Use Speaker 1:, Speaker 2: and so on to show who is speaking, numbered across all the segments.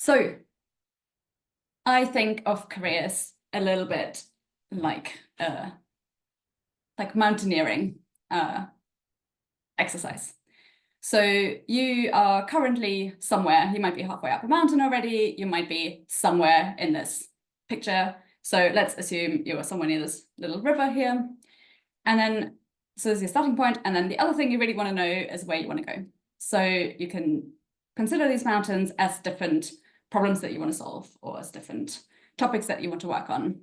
Speaker 1: So I think of careers a little bit like mountaineering exercise. So you are currently somewhere, you might be halfway up a mountain already, you might be somewhere in this picture. So let's assume you are somewhere near this little river here. And then, so this is your starting point. And then the other thing you really want to know is where you want to go. So you can consider these mountains as different problems that you want to solve or as different topics that you want to work on.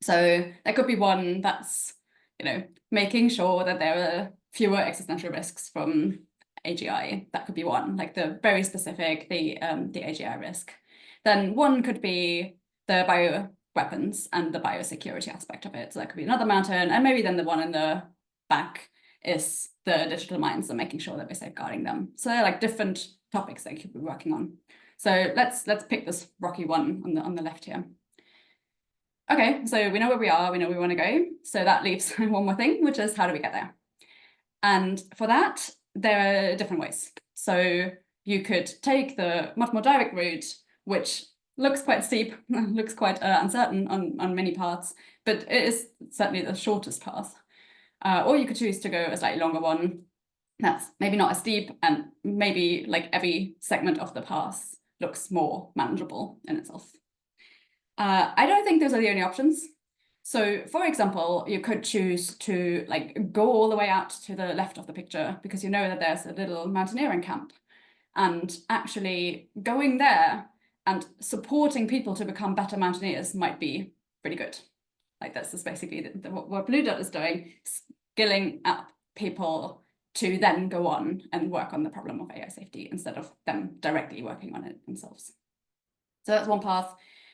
Speaker 1: So there could be one that's, making sure that there are fewer existential risks from AGI. That could be one, like the very specific, the AGI risk. Then one could be the bioweapons and the biosecurity aspect of it. So that could be another mountain, and maybe then the one in the back is the digital mines and making sure that we're safeguarding them. So they're like different topics that you could be working on. So let's pick this rocky one on the left here. Okay, so we know where we are, we know where we want to go. So that leaves one more thing, which is how do we get there? And for that, there are different ways. So you could take the much more direct route, which looks quite steep, looks quite uncertain on many parts, but it is certainly the shortest path. Or you could choose to go a slightly longer one that's maybe not as steep, and maybe like every segment of the path looks more manageable in itself. I don't think those are the only options. So for example, you could choose to go all the way out to the left of the picture because you know that there's a little mountaineering camp, and actually going there and supporting people to become better mountaineers might be pretty good. Like that's just basically what BlueDot is doing, skilling up people to then go on and work on the problem of AI safety instead of them directly working on it themselves. So that's one path.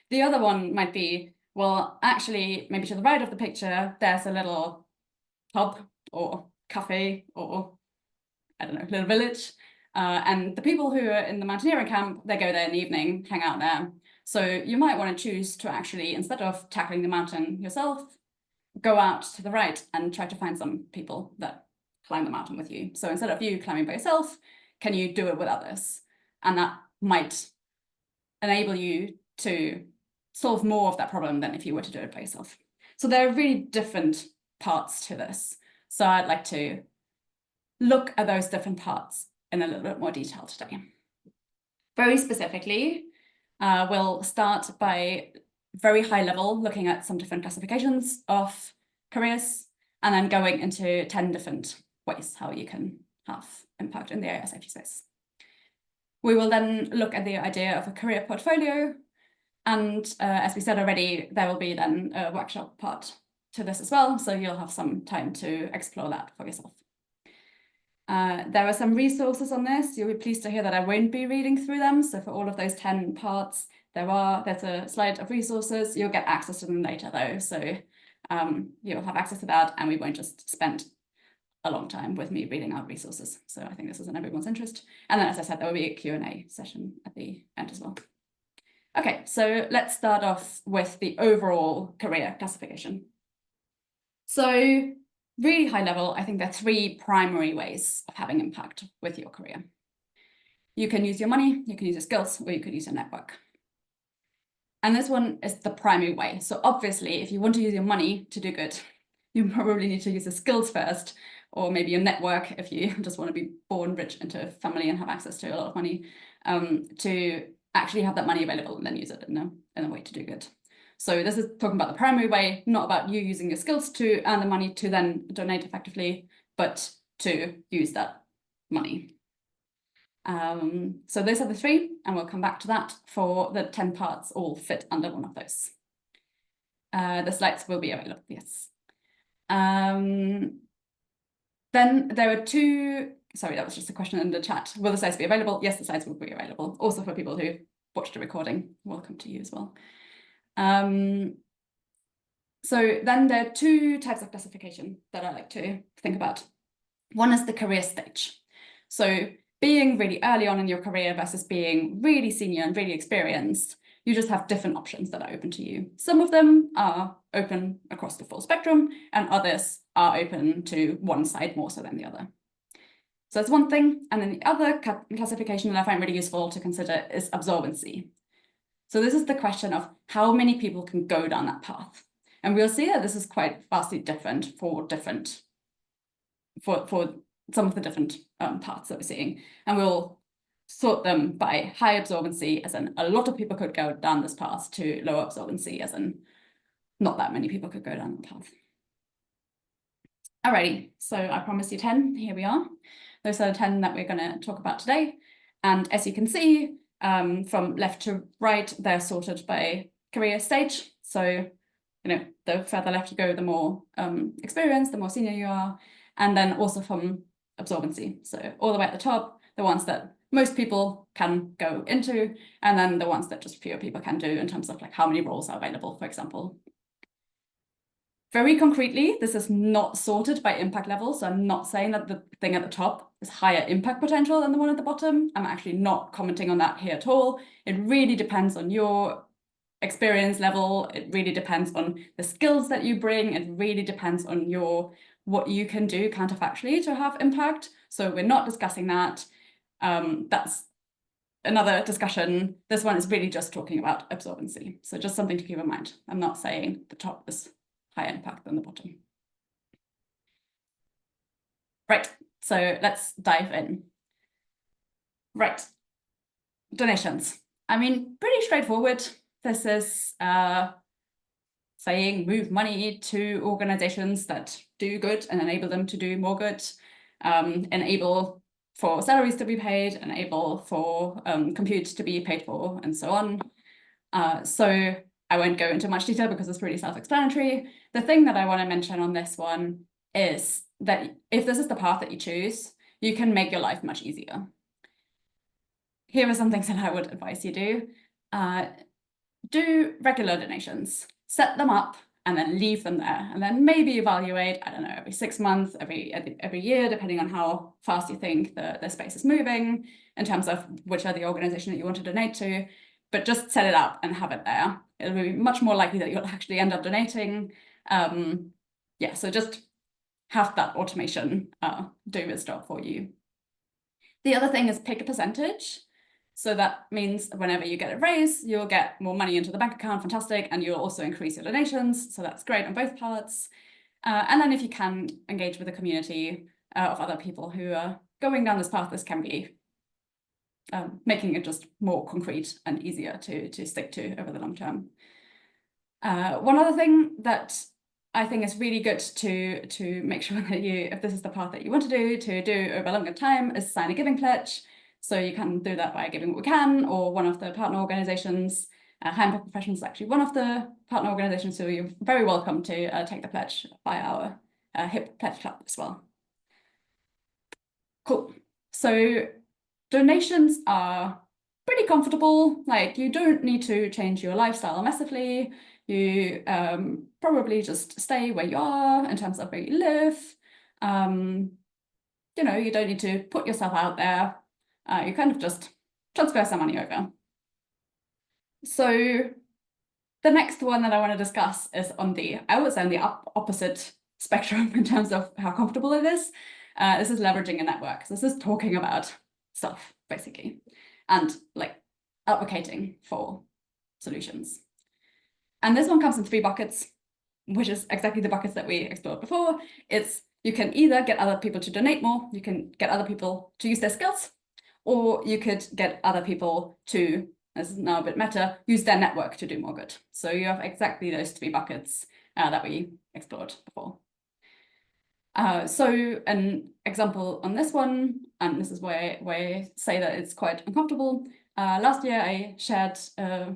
Speaker 1: The other one might be, well, actually, maybe to the right of the picture, there's a little pub or cafe or, I don't know, little village. And the people who are in the mountaineering camp, they go there in the evening, hang out there. So you might want to choose to actually, instead of tackling the mountain yourself, go out to the right and try to find some people that climb the mountain with you. So instead of you climbing by yourself, can you do it with others? And that might enable you to solve more of that problem than if you were to do it by yourself. So there are really different parts to this. So I'd like to look at those different parts in a little bit more detail today. Very specifically, we'll start by very high level, looking at some different classifications of careers, and then going into 10 different ways how you can have impact in the AI safety space. We will then look at the idea of a career portfolio. And as we said already, there will be then a workshop part to this as well. So you'll have some time to explore that for yourself. There are some resources on this. You'll be pleased to hear that I won't be reading through them. So for all of those 10 parts, there's a slide of resources. You'll get access to them later though. So you'll have access to that, and we won't just spend a long time with me reading out resources. So I think this is in everyone's interest. And then, as I said, there will be a Q&A session at the end as well. Okay, so let's start off with the overall career classification. So really high level, I think there are 3 primary ways of having impact with your career. You can use your money, you can use your skills, or you could use your network. And this one is the primary way. So obviously, if you want to use your money to do good, you probably need to use your skills first, or maybe your network if you just want to be born rich into a family and have access to a lot of money, to actually have that money available and then use it in a way to do good. So this is talking about the primary way, not about you using your skills to earn the money to then donate effectively, but to use that money. So those are the 3, and we'll come back to that for the 10 parts all fit under one of those. The slides will be available, yes. Then there are 2, sorry, that was just a question in the chat. Will the slides be available? Yes, the slides will be available. Also for people who watched the recording, welcome to you as well. So then there are 2 types of classification that I like to think about. One is the career stage. So being really early on in your career versus being really senior and really experienced, you just have different options that are open to you. Some of them are open across the full spectrum, and others are open to one side more so than the other. So that's one thing. And then the other classification that I find really useful to consider is absorbency. So this is the question of how many people can go down that path. And we'll see that this is quite vastly different for some of the different paths that we're seeing. And we'll sort them by high absorbency, as in a lot of people could go down this path, to low absorbency, as in not that many people could go down the path. Alrighty, so I promised you 10, here we are. Those are the 10 that we're going to talk about today. And as you can see, from left to right, they're sorted by career stage. So, the further left you go, the more experienced, the more senior you are. And then also from absorbency. So all the way at the top, the ones that most people can go into, and then the ones that just fewer people can do in terms of like how many roles are available, for example. Very concretely, this is not sorted by impact level. So I'm not saying that the thing at the top is higher impact potential than the one at the bottom. I'm actually not commenting on that here at all. It really depends on your experience level. It really depends on the skills that you bring. It really depends on what you can do counterfactually to have impact. So we're not discussing that. That's another discussion. This one is really just talking about absorbency. So just something to keep in mind. I'm not saying the top is higher impact than the bottom. Right, so let's dive in. Right, donations. I mean, pretty straightforward. This is saying move money to organizations that do good and enable them to do more good, enable for salaries to be paid, enable for compute to be paid for, and so on. So I won't go into much detail because it's pretty self-explanatory. The thing that I want to mention on this one is that if this is the path that you choose, you can make your life much easier. Here are some things that I would advise you do. Do regular donations, set them up, and then leave them there, and then maybe evaluate, I don't know, every 6 months, every year, depending on how fast you think the space is moving in terms of which are the organization that you want to donate to, but just set it up and have it there. It'll be much more likely that you'll actually end up donating. Yeah, so just have that automation do its job for you. The other thing is pick a percentage. So that means whenever you get a raise, you'll get more money into the bank account, fantastic, and you'll also increase your donations. So that's great on both parts. And then if you can engage with a community of other people who are going down this path, this can be making it just more concrete and easier to stick to over the long term. One other thing that I think is really good to make sure that if this is the path that you want to do over a longer time, is sign a giving pledge. So you can do that by giving what we can, or one of the partner organizations. High Impact Professionals is actually one of the partner organizations, so you're very welcome to take the pledge by our HIP Pledge Club as well. Cool. So donations are pretty comfortable. Like, you don't need to change your lifestyle massively. You probably just stay where you are in terms of where you live. You don't need to put yourself out there. You kind of just transfer some money over. So the next one that I want to discuss is I would say on the opposite spectrum in terms of how comfortable it is. This is leveraging a network. So this is talking about stuff, basically, and like advocating for solutions. And this one comes in 3 buckets, which is exactly the buckets that we explored before. You can either get other people to donate more, you can get other people to use their skills, or you could get other people to, this is now a bit meta, use their network to do more good. So you have exactly those 3 buckets that we explored before. So an example on this one, and this is why I say that it's quite uncomfortable. Last year I shared a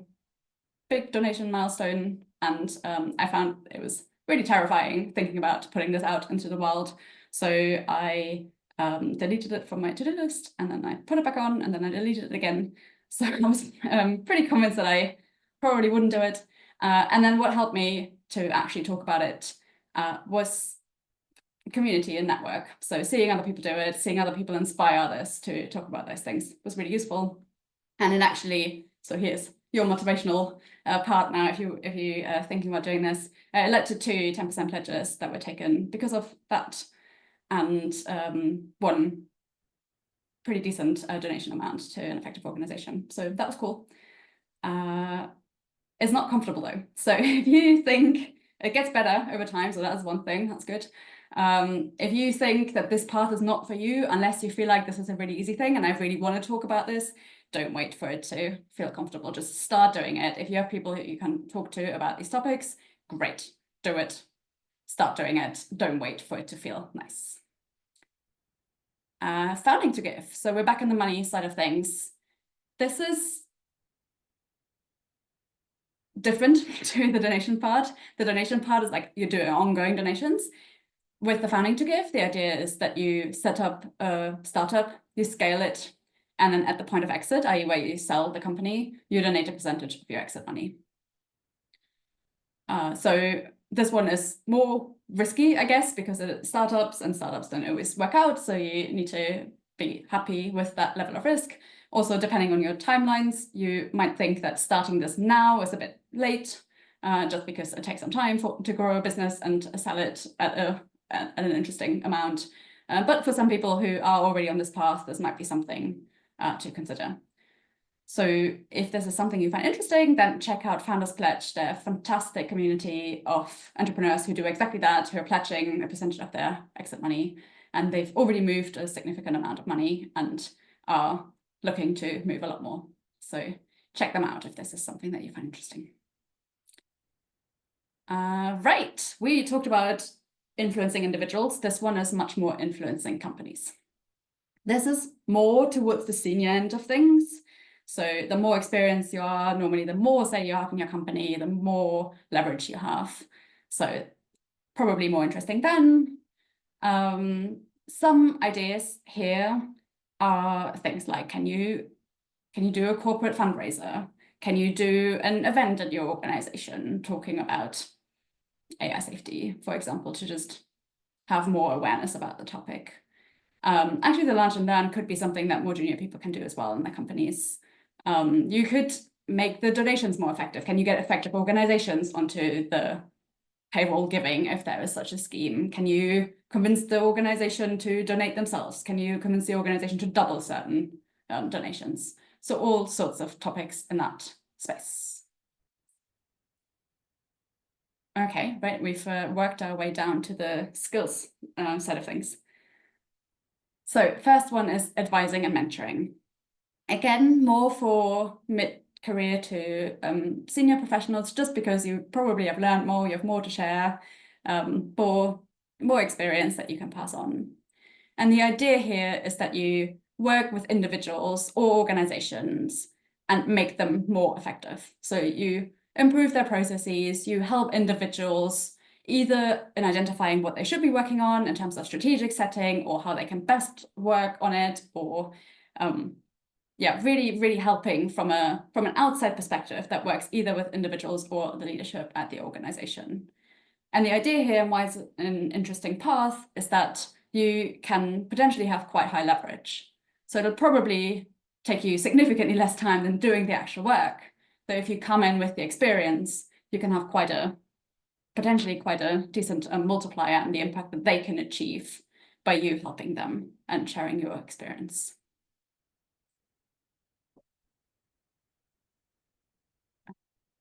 Speaker 1: big donation milestone, and I found it was really terrifying thinking about putting this out into the world. So I deleted it from my to-do list, and then I put it back on, and then I deleted it again. So I was pretty convinced that I probably wouldn't do it. And then what helped me to actually talk about it was community and network. So seeing other people do it, seeing other people inspire others to talk about those things was really useful. And then actually, so here's your motivational part now, if you are thinking about doing this. It led to 2 10% pledges that were taken because of that, and 1 pretty decent donation amount to an effective organization. So that was cool. is not comfortable though. So if you think it gets better over time, so that's one thing, that's good. If you think that this path is not for you, unless you feel like this is a really easy thing and I really want to talk about this, don't wait for it to feel comfortable. Just start doing it. If you have people who you can talk to about these topics, great, do it. Start doing it. Don't wait for it to feel nice. Founding to give. So we're back in the money side of things. This is different to the donation part. The donation part is like you're doing ongoing donations. With the founding to give, the idea is that you set up a startup, you scale it, and then at the point of exit, i.e. where you sell the company, you donate a percentage of your exit money. So this one is more risky, I guess, because it's startups and startups don't always work out. So you need to be happy with that level of risk. Also, depending on your timelines, you might think that starting this now is a bit late, just because it takes some time to grow a business and sell it at an interesting amount. But for some people who are already on this path, this might be something to consider. So if this is something you find interesting, then check out Founders Pledge. They're a fantastic community of entrepreneurs who do exactly that, who are pledging a percentage of their exit money. And they've already moved a significant amount of money and are looking to move a lot more. So check them out if this is something that you find interesting. Right, we talked about influencing individuals. This one is much more influencing companies. This is more towards the senior end of things. So the more experienced you are, normally the more say you have in your company, the more leverage you have. So probably more interesting then. Some ideas here are things like, can you do a corporate fundraiser? Can you do an event at your organization talking about AI safety, for example, to just have more awareness about the topic? Actually, the Launch and Learn could be something that more junior people can do as well in their companies. You could make the donations more effective. Can you get effective organizations onto the payroll giving if there is such a scheme? Can you convince the organization to donate themselves? Can you convince the organization to double certain donations? So all sorts of topics in that space. Okay, right, we've worked our way down to the skills side of things. So first one is advising and mentoring. Again, more for mid-career to senior professionals, just because you probably have learned more, you have more to share, more experience that you can pass on. And the idea here is that you work with individuals or organizations and make them more effective. So you improve their processes, you help individuals either in identifying what they should be working on in terms of strategic setting or how they can best work on it, or really, really helping from an outside perspective that works either with individuals or the leadership at the organization. And the idea here, and why it's an interesting path, is that you can potentially have quite high leverage. So it'll probably take you significantly less time than doing the actual work. So if you come in with the experience, you can have potentially quite a decent multiplier and the impact that they can achieve by you helping them and sharing your experience.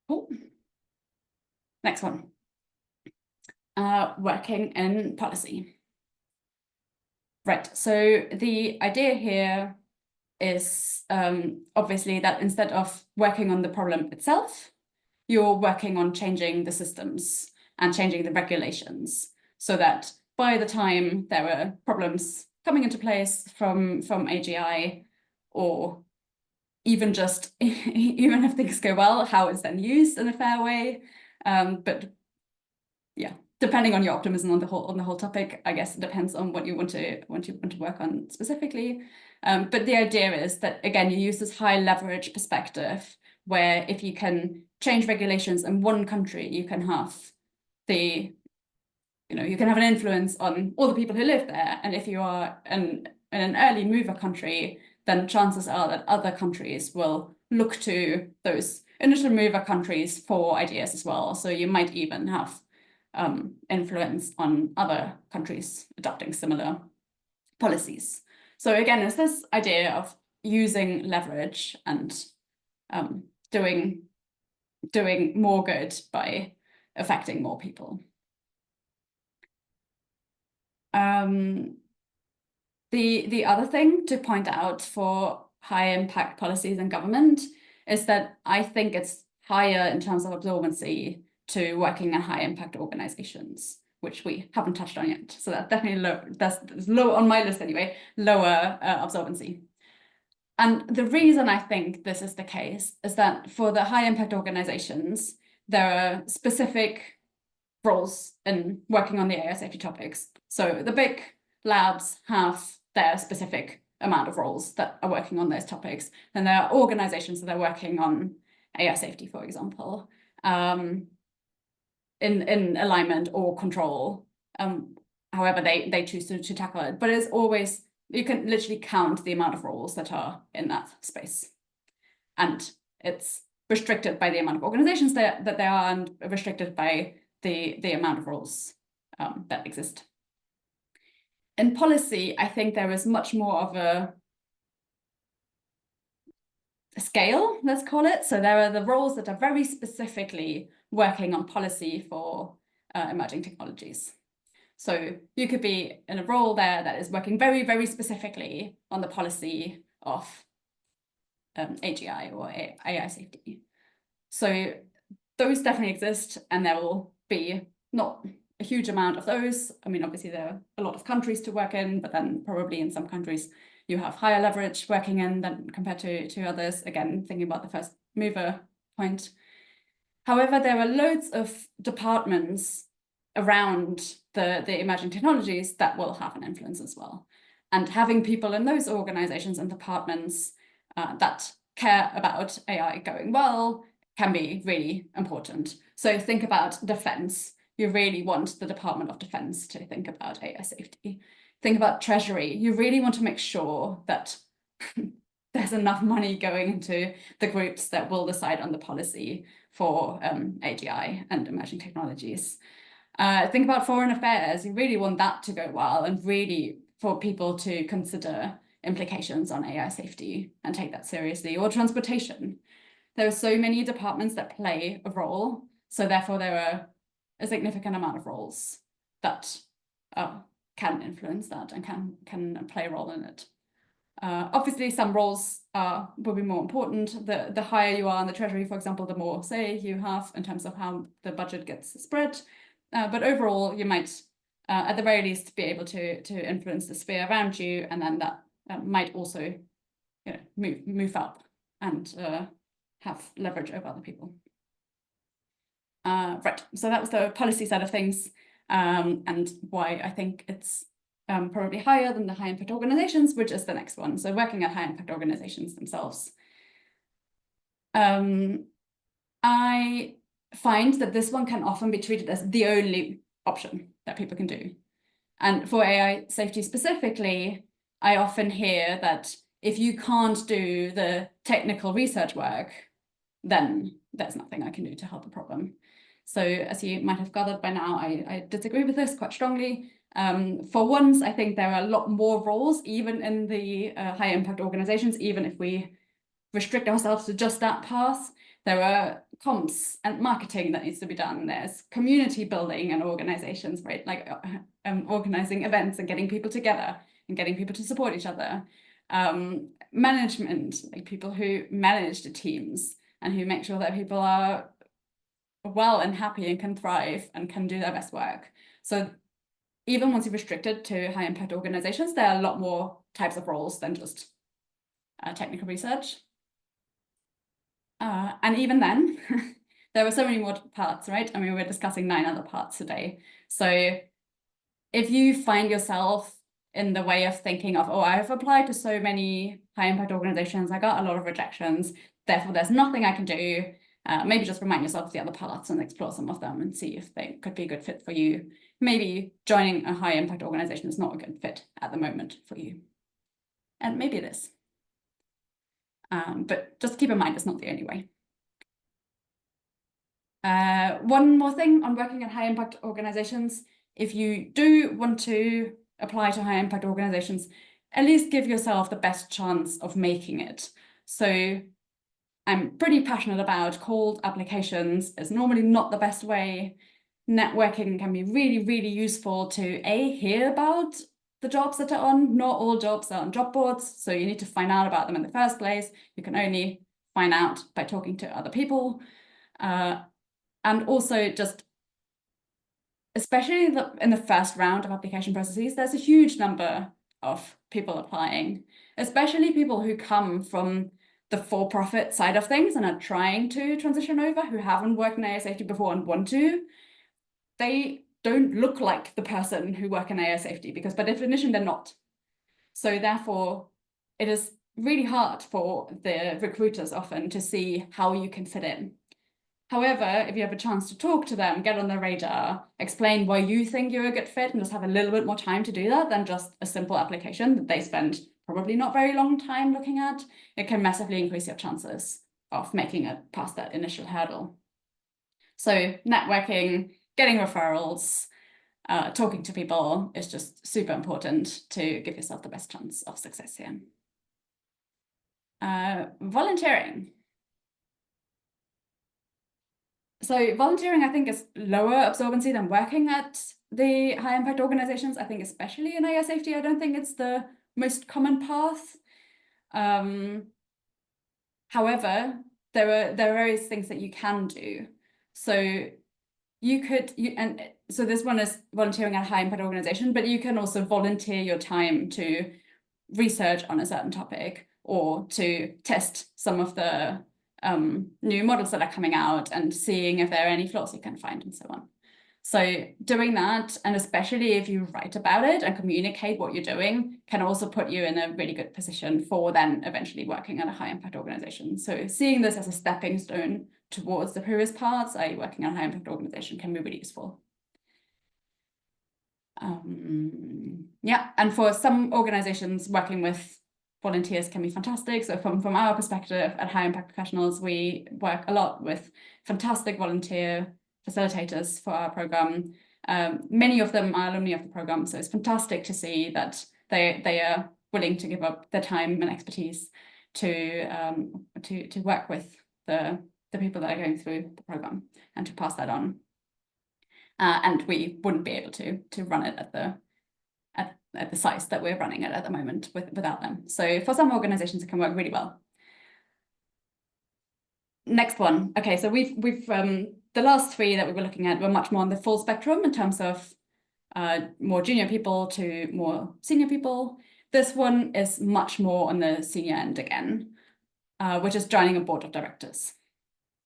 Speaker 1: Cool. Next one. Working in policy. Right, so the idea here is obviously that instead of working on the problem itself, you're working on changing the systems and changing the regulations so that by the time there are problems coming into place from AGI, or even just even if things go well, how it's then used in a fair way. But yeah, depending on your optimism on the whole topic, I guess it depends on what you want to work on specifically. But the idea is that, again, you use this high leverage perspective where if you can change regulations in one country, you can have you can have an influence on all the people who live there. And if you are in an early mover country, then chances are that other countries will look to those initial mover countries for ideas as well. So you might even have influence on other countries adopting similar policies. So again, it's this idea of using leverage and doing more good by affecting more people. The other thing to point out for high impact policies and government is that I think it's higher in terms of absorbency to working in high impact organizations, which we haven't touched on yet. So that's definitely low. That's low on my list anyway, lower absorbency. And the reason I think this is the case is that for the high impact organizations, there are specific roles in working on the AI safety topics. So the big labs have their specific amount of roles that are working on those topics. And there are organizations that are working on AI safety, for example, in alignment or control, however they choose to tackle it. But it's always, you can literally count the amount of roles that are in that space. And it's restricted by the amount of organizations that there are, and restricted by the amount of roles that exist. In policy, I think there is much more of a scale, let's call it. So there are the roles that are very specifically working on policy for emerging technologies. So you could be in a role there that is working very, very specifically on the policy of AGI or AI safety. So those definitely exist, and there will be not a huge amount of those. I mean, obviously there are a lot of countries to work in, but then probably in some countries you have higher leverage working in than compared to others. Again, thinking about the first mover point. However, there are loads of departments around the emerging technologies that will have an influence as well. And having people in those organizations and departments that care about AI going well can be really important. So think about defense. You really want the Department of Defense to think about AI safety. Think about Treasury. You really want to make sure that there's enough money going into the groups that will decide on the policy for AGI and emerging technologies. Think about foreign affairs. You really want that to go well, and really for people to consider implications on AI safety and take that seriously. Or transportation. There are so many departments that play a role, so therefore there are a significant amount of roles that can influence that and can play a role in it. Obviously, some roles will be more important. The higher you are in the Treasury, for example, the more say you have in terms of how the budget gets spread. But overall, you might, at the very least, be able to influence the sphere around you, and then that might also, move up and have leverage over other people. Right, so that was the policy side of things, and why I think it's probably higher than the high impact organizations, which is the next one. So working at high impact organizations themselves. I find that this one can often be treated as the only option that people can do. And for AI safety specifically, I often hear that if you can't do the technical research work, then there's nothing I can do to help the problem. So as you might have gathered by now, I disagree with this quite strongly. For once, I think there are a lot more roles, even in the high impact organizations, even if we restrict ourselves to just that path. There are comms and marketing that needs to be done. There's community building and organizations, right? Like organizing events and getting people together and getting people to support each other. Management, like people who manage the teams and who make sure that people are well and happy and can thrive and can do their best work. So even once you're restricted to high impact organizations, there are a lot more types of roles than just technical research. And even then, there are so many more parts, right? I mean, we're discussing 9 other parts today. So if you find yourself in the way of thinking of, oh, I've applied to so many high impact organizations, I got a lot of rejections, therefore there's nothing I can do, maybe just remind yourself of the other parts and explore some of them and see if they could be a good fit for you. Maybe joining a high impact organization is not a good fit at the moment for you. And maybe it is. But just keep in mind, it's not the only way. One more thing on working at high impact organizations. If you do want to apply to high impact organizations, at least give yourself the best chance of making it. So I'm pretty passionate about. Cold applications is normally not the best way. Networking can be really, really useful to hear about the jobs that are on. Not all jobs are on job boards, so you need to find out about them in the first place. You can only find out by talking to other people. And also just, especially in the first round of application processes, there's a huge number of people applying, especially people who come from the for-profit side of things and are trying to transition over, who haven't worked in AI safety before and want to. They don't look like the person who work in AI safety because by definition, they're not. So therefore, it is really hard for the recruiters often to see how you can fit in. However, if you have a chance to talk to them, get on their radar, explain why you think you're a good fit, and just have a little bit more time to do that than just a simple application that they spend probably not very long time looking at, it can massively increase your chances of making it past that initial hurdle. So networking, getting referrals, talking to people is just super important to give yourself the best chance of success here. Volunteering. So volunteering, I think, is lower absorbency than working at the high impact organizations. I think especially in AI safety, I don't think it's the most common path. However, there are various things that you can do. So so this one is volunteering at a high impact organization, but you can also volunteer your time to research on a certain topic or to test some of the new models that are coming out and seeing if there are any flaws you can find and so on. So doing that, and especially if you write about it and communicate what you're doing, can also put you in a really good position for then eventually working at a high impact organization. So seeing this as a stepping stone towards the previous parts, i.e. working at a high impact organization, can be really useful. Yeah, and for some organizations, working with volunteers can be fantastic. So from our perspective at High Impact Professionals, we work a lot with fantastic volunteer facilitators for our program. Many of them are alumni of the program, so it's fantastic to see that they are willing to give up their time and expertise to work with the people that are going through the program and to pass that on. And we wouldn't be able to run it at the size that we're running it at the moment without them. So for some organizations, it can work really well. Next one. Okay, so we've the last three that we were looking at were much more on the full spectrum in terms of more junior people to more senior people. This one is much more on the senior end again, which is joining a board of directors.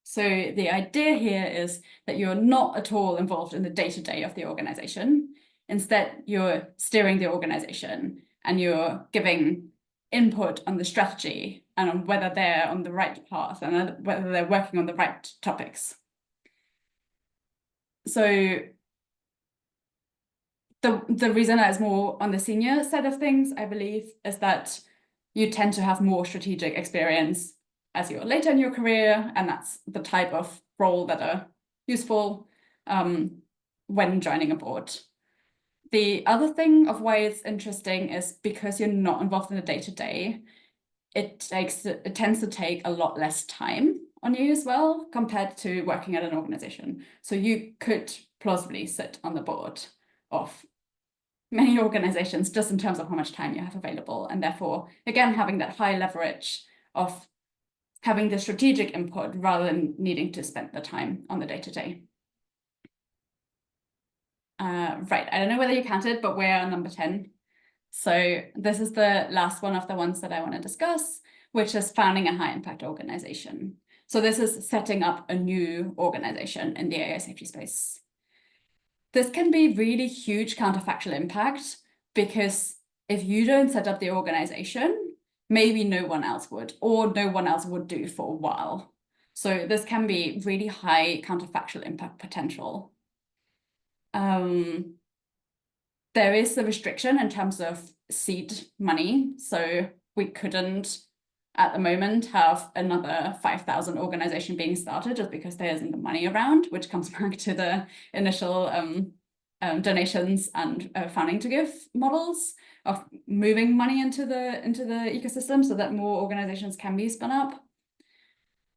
Speaker 1: So the idea here is that you're not at all involved in the day-to-day of the organization. Instead, you're steering the organization and you're giving input on the strategy and on whether they're on the right path and whether they're working on the right topics. So the reason that is more on the senior side of things, I believe, is that you tend to have more strategic experience as you're later in your career, and that's the type of role that are useful when joining a board. The other thing of why it's interesting is because you're not involved in the day-to-day, it tends to take a lot less time on you as well compared to working at an organization. So you could plausibly sit on the board of many organizations just in terms of how much time you have available, and therefore, again, having that high leverage of having the strategic input rather than needing to spend the time on the day-to-day. Right, I don't know whether you counted, but we're on number 10. So this is the last one of the ones that I want to discuss, which is founding a high impact organization. So this is setting up a new organization in the AI safety space. This can be really huge counterfactual impact because if you don't set up the organization, maybe no one else would, or no one else would do for a while. So this can be really high counterfactual impact potential. There is a restriction in terms of seed money. So we couldn't, at the moment, have another 5,000 organization being started just because there isn't the money around, which comes back to the initial donations and funding to give models of moving money into the ecosystem so that more organizations can be spun up.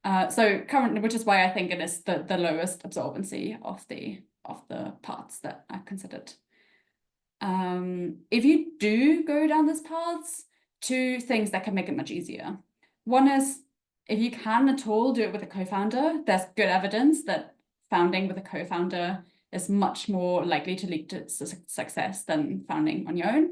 Speaker 1: So currently, which is why I think it is the lowest absorbency of the paths that I've considered. If you do go down these paths, two things that can make it much easier. One is, if you can at all do it with a co-founder, there's good evidence that founding with a co-founder is much more likely to lead to success than founding on your own.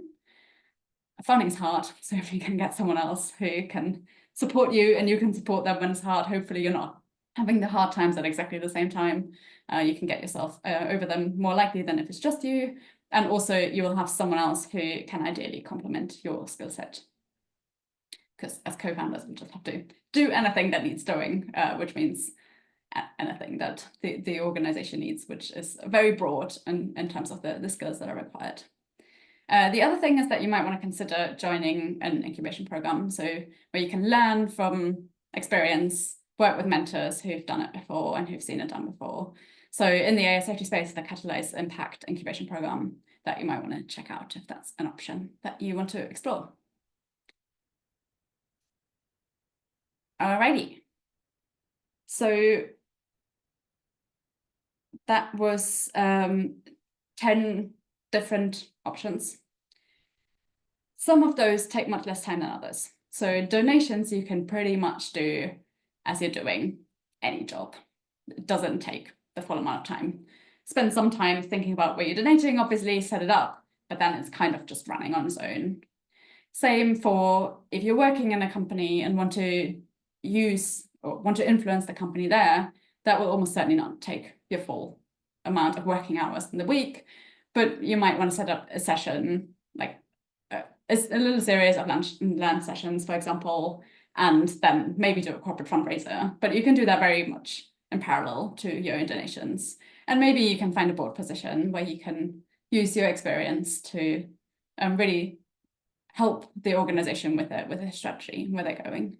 Speaker 1: Founding is hard, so if you can get someone else who can support you and you can support them when it's hard, hopefully you're not having the hard times at exactly the same time. You can get yourself over them more likely than if it's just you. And also you will have someone else who can ideally complement your skill set. Because as co-founders, we just have to do anything that needs doing, which means anything that the organization needs, which is very broad in terms of the skills that are required. The other thing is that you might want to consider joining an incubation program, so where you can learn from experience, work with mentors who've done it before and who've seen it done before. So in the AI safety space, the BlueDot Impact incubation program that you might want to check out if that's an option that you want to explore. Alrighty. So that was 10 different options. Some of those take much less time than others. So donations you can pretty much do as you're doing any job. It doesn't take the full amount of time. Spend some time thinking about where you're donating, obviously set it up, but then it's kind of just running on its own. Same for if you're working in a company and want to use or want to influence the company there, that will almost certainly not take your full amount of working hours in the week, but you might want to set up a session, like a little series of lunch and learn sessions, for example, and then maybe do a corporate fundraiser. But you can do that very much in parallel to your own donations. And maybe you can find a board position where you can use your experience to really help the organization with a strategy, where they're going.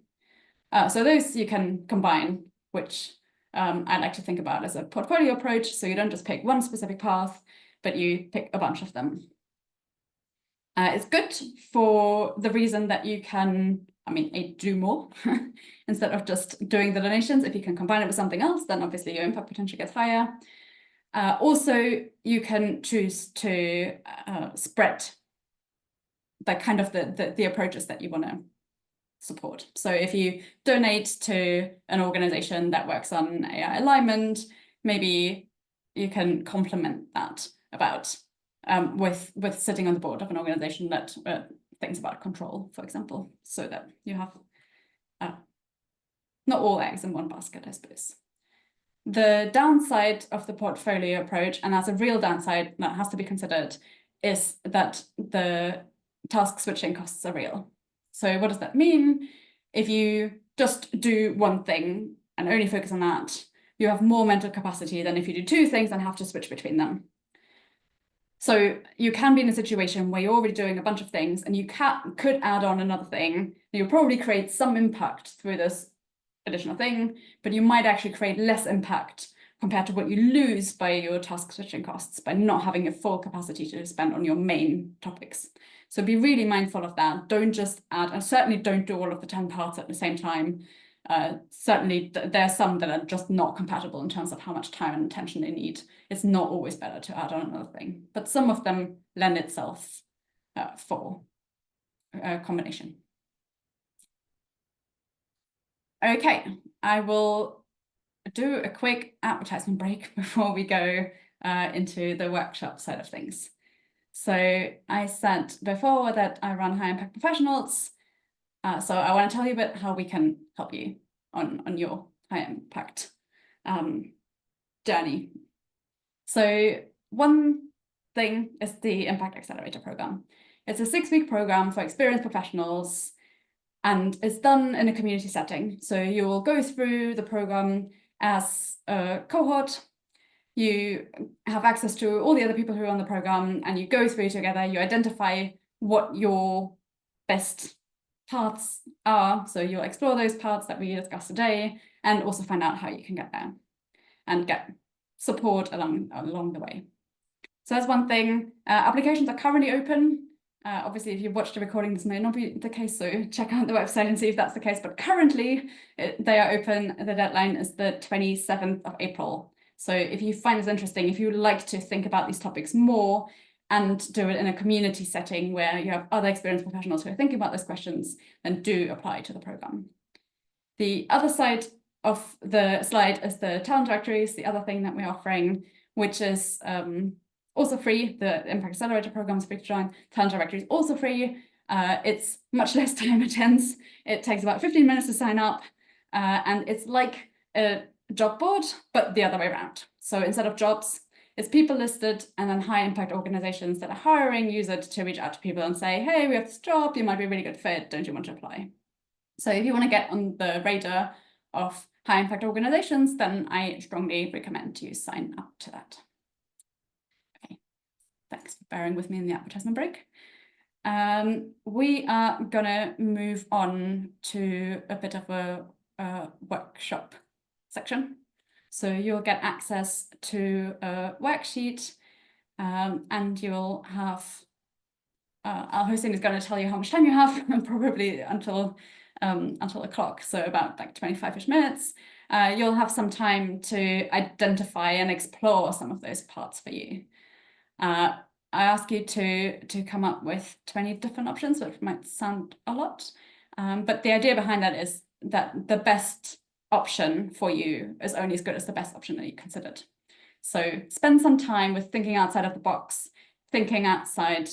Speaker 1: So those you can combine, which I like to think about as a portfolio approach. So you don't just pick one specific path, but you pick a bunch of them. It's good for the reason that you can, do more instead of just doing the donations. If you can combine it with something else, then obviously your impact potential gets higher. Also, you can choose to spread the approaches that you want to support. So if you donate to an organization that works on AI alignment, maybe you can complement that with sitting on the board of an organization that thinks about control, for example, so that you have not all eggs in one basket, I suppose. The downside of the portfolio approach, and that's a real downside that has to be considered, is that the task switching costs are real. So what does that mean? If you just do one thing and only focus on that, you have more mental capacity than if you do two things and have to switch between them. So you can be in a situation where you're already doing a bunch of things and you could add on another thing, and you'll probably create some impact through this additional thing, but you might actually create less impact compared to what you lose by your task switching costs by not having a full capacity to spend on your main topics. So be really mindful of that. Don't just add, and certainly don't do all of the 10 parts at the same time. Certainly there are some that are just not compatible in terms of how much time and attention they need. It's not always better to add on another thing, but some of them lend itself for a combination. Okay, I will do a quick advertisement break before we go into the workshop side of things. So I said before that I run high impact professionals. So I want to tell you a bit how we can help you on your high impact journey. So one thing is the Impact Accelerator program. It's a 6-week program for experienced professionals, and it's done in a community setting. So you will go through the program as a cohort. You have access to all the other people who are on the program, and you go through together. You identify what your best paths are. So you'll explore those paths that we discussed today, and also find out how you can get there and get support along the way. So that's one thing. Applications are currently open. Obviously, if you've watched the recording, this may not be the case, so check out the website and see if that's the case. But currently, they are open. The deadline is the 27th of April. So if you find this interesting, if you would like to think about these topics more and do it in a community setting where you have other experienced professionals who are thinking about those questions, then do apply to the program. The other side of the slide is the talent directories, the other thing that we're offering, which is also free. The Impact Accelerator program is free to join. Talent directory is also free. It's much less time intense. It takes about 15 minutes to sign up. And it's like a job board, but the other way around. So instead of jobs, it's people listed, and then high impact organizations that are hiring use it to reach out to people and say, hey, we have this job, you might be a really good fit, don't you want to apply? So if you want to get on the radar of high impact organizations, then I strongly recommend you sign up to that. Okay, thanks for bearing with me in the advertisement break. We are gonna move on to a bit of a workshop section. So you'll get access to a worksheet, and you'll have, our hosting is going to tell you how much time you have, probably until the clock, so about like 25-ish minutes. You'll have some time to identify and explore some of those parts for you. I ask you to come up with 20 different options, which might sound a lot, but the idea behind that is that the best option for you is only as good as the best option that you considered. So spend some time with thinking outside of the box, thinking outside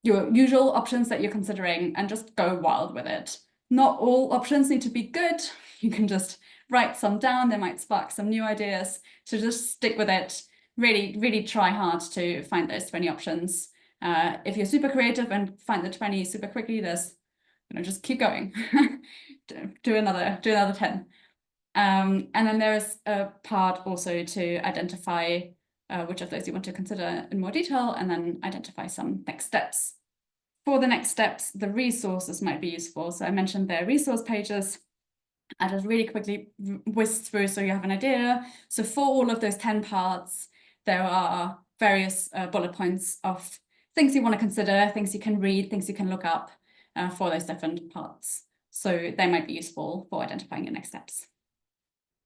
Speaker 1: your usual options that you're considering, and just go wild with it. Not all options need to be good. You can just write some down. They might spark some new ideas. So just stick with it. Really, really try hard to find those 20 options. If you're super creative and find the 20 super quickly, there's, just keep going. do another 10. And then there's a part also to identify which of those you want to consider in more detail, and then identify some next steps. For the next steps, the resources might be useful. So I mentioned their resource pages. I just really quickly whisk through so you have an idea. So for all of those 10 parts, there are various bullet points of things you want to consider, things you can read, things you can look up for those different parts. So they might be useful for identifying your next steps.